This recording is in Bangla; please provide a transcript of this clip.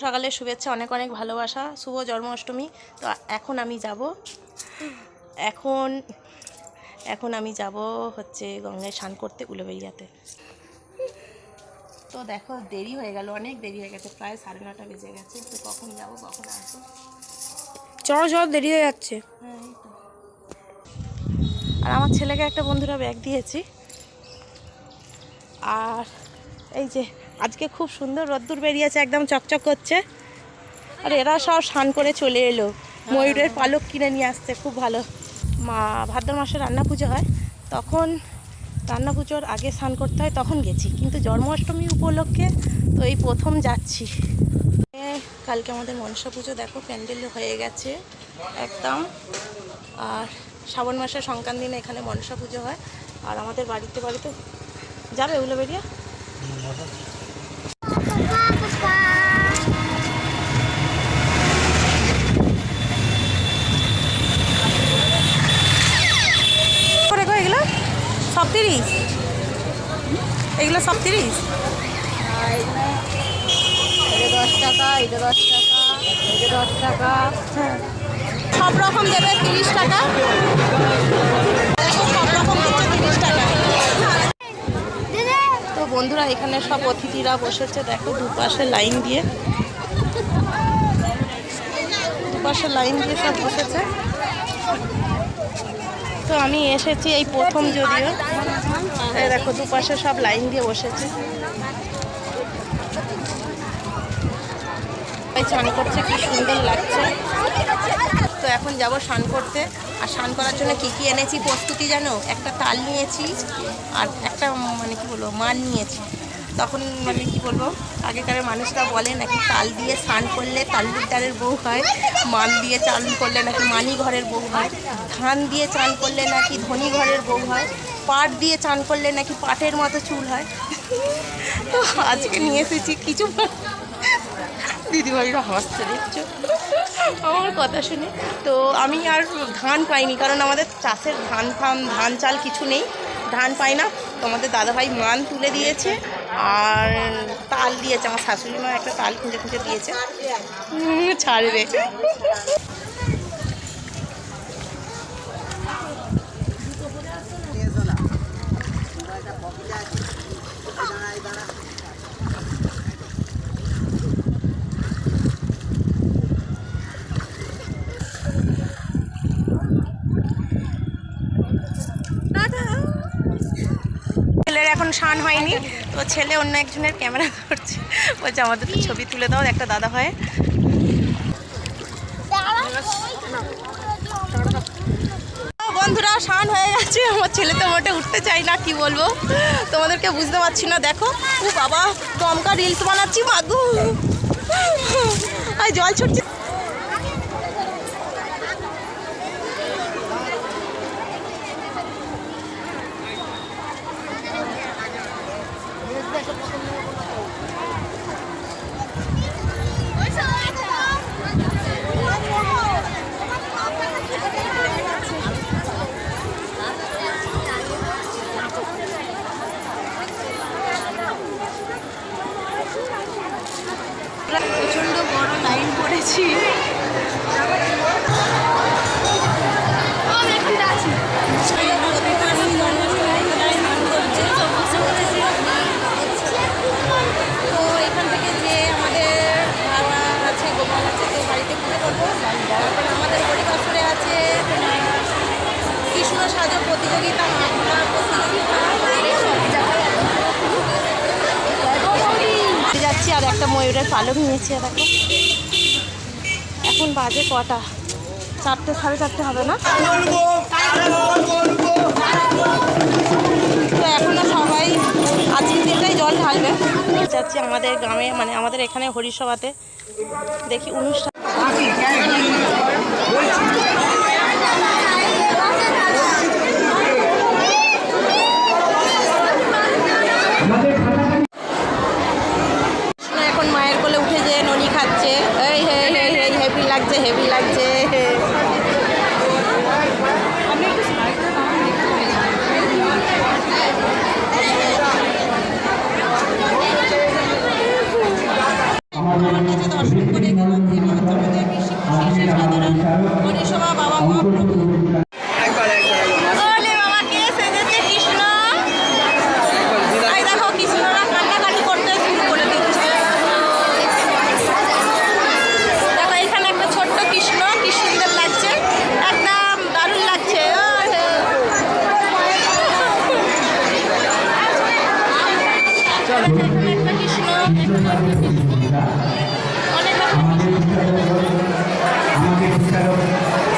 সকালের শুভেচ্ছা, অনেক অনেক ভালোবাসা, শুভ জন্মাষ্টমী। তো এখন আমি যাব হচ্ছে গঙ্গায় স্নান করতে উলুবেড়িয়াতে। তো দেখো দেরি হয়ে গেল, অনেক দেরি হয়ে গেছে, প্রায় 9:30 বেজে গেছে। তো কখন যাব কখন আসবো, চল দেরি হয়ে যাচ্ছে। হ্যাঁ এই তো। আর আমার ছেলেকে একটা বন্ধুরা ব্যাগ দিয়েছি। আর এই যে আজকে খুব সুন্দর রোদ্দুর বেরিয়েছে, একদম চকচক করছে। আর এরা সব স্নান করে চলে এলো, ময়ূরের পালক কিনে নিয়ে আসছে, খুব ভালো। ভাদ্র মাসে রান্না পুজো হয়, তখন রান্না পুজোর আগে স্নান করতে হয়, তখন গেছি। কিন্তু জন্মাষ্টমী উপলক্ষে তো এই প্রথম যাচ্ছি। কালকে আমাদের মনসা পুজো, দেখো প্যান্ডেল হয়ে গেছে একদম। আর শ্রাবণ মাসের সংক্রান্তি দিনে এখানে মনসা পুজো হয়। আর আমাদের বাড়িতে যাবে উলুবেড়িয়া? এগুলো সব 30, এগুলো সব 30, 10 টাকা, এটা 10 টাকা, এটা 10 টাকা, হ্যাঁ সব রকম দেবে 30 টাকা। সব রকম দিচ্ছে 30 টাকা। তো বন্ধুরা এখানে সব অতিথিরা বসেছে, দেখো দুপাশে লাইন দিয়ে সব বসেছে। তো আমি এসেছি এই প্রথম, যদিও এই দেখো দুপাশে সব লাইন দিয়ে বসেছে, স্নান করছে, কি সুন্দর লাগছে। তো এখন যাব স্নান করতে। আর স্নান করার জন্য কি এনেছি প্রস্তুতি জানো? একটা তাল নিয়েছি, আর একটা কি বলবো মান নিয়েছি। তখন কি বলবো, আগেকার মানুষরা বলে নাকি তাল দিয়ে স্নান করলে তালুকদারের বউ হয়, মান দিয়ে চান করলে নাকি মানি ঘরের বউ হয়, ধান দিয়ে চান করলে নাকি ধনী ঘরের বউ হয়, পাট দিয়ে চান করলে নাকি পাটের মতো চুল হয়। তো আজকে নিয়ে এসেছি কিছু। দিদিভাইরা হাসছে দেখছো আমার কথা শুনে। তো আমি আর ধান পাইনি, কারণ আমাদের চাষের ধান চাল কিছু নেই, ধান পাই না। তো আমাদের দাদাভাই মান তুলে দিয়েছে আর তাল দিয়েছে, আমার শাশুড়ি মা একটা তাল খুঁজে খুঁজে দিয়েছে, ছাড়বে। ছেলের এখন স্নান হয়নি, তো ছেলে অন্য একজনের ক্যামেরা করছে, বলছে আমাদের তো ছবি তুলে দাও একটা দাদা হয়। বন্ধুরা স্নান হয়ে গেছে, আমার ছেলে তো মোটে উঠতে চাই না, কি বলবো তোমাদেরকে বুঝতে পারছি না। দেখো ও বাবা, দমকা রিলস বানাচ্ছি মাগু, আর জল ছুটছে। প্রচন্ড বড় লাইন পড়েছি। তো এখান থেকে যে আমাদের ভাড়া আছে, গোপাল আছে, তো বাড়িতে পুজো করবো। তারপরে আমাদের পরিবাসরে আছে কৃষ্ণ সাজো প্রতিযোগিতা, যাচ্ছি। আর একটা ময়ূরের পালক নিয়েছি, দেখো এখন বাজে কটা, 4টে 4:30 হবে না। তো এখনো সবাই আজকের দিনটাই জল ঢালবে। যাচ্ছি আমাদের গ্রামে, আমাদের এখানে হরিসভাতে দেখি অনুষ্ঠান। এখন মায়ের কোলে উঠে যে ননি খাচ্ছে, এই হেভি লাগছে, হেভি লাগছে। আমাদের মহাপ্রভুকে দর্শন করে গেলাম। শ্রী মহাপ্রভুদেব শেষে সাধারণ পরিষেবা বাবা মহাপ্রভু। ওলে বাবা কে সেজেছে কৃষ্ণ। এই দেখো কৃষ্ণরা কান্নাকাটি করতে শুরু করে দিচ্ছে। দেখো এখানে একটা ছোট্ট কৃষ্ণ, কি সুন্দর লাগছে, একদম দারুণ লাগছে। এখানে একটা কৃষ্ণ, এখানে একটা কৃষ্ণ, অনেক রকম কৃষ্ণ।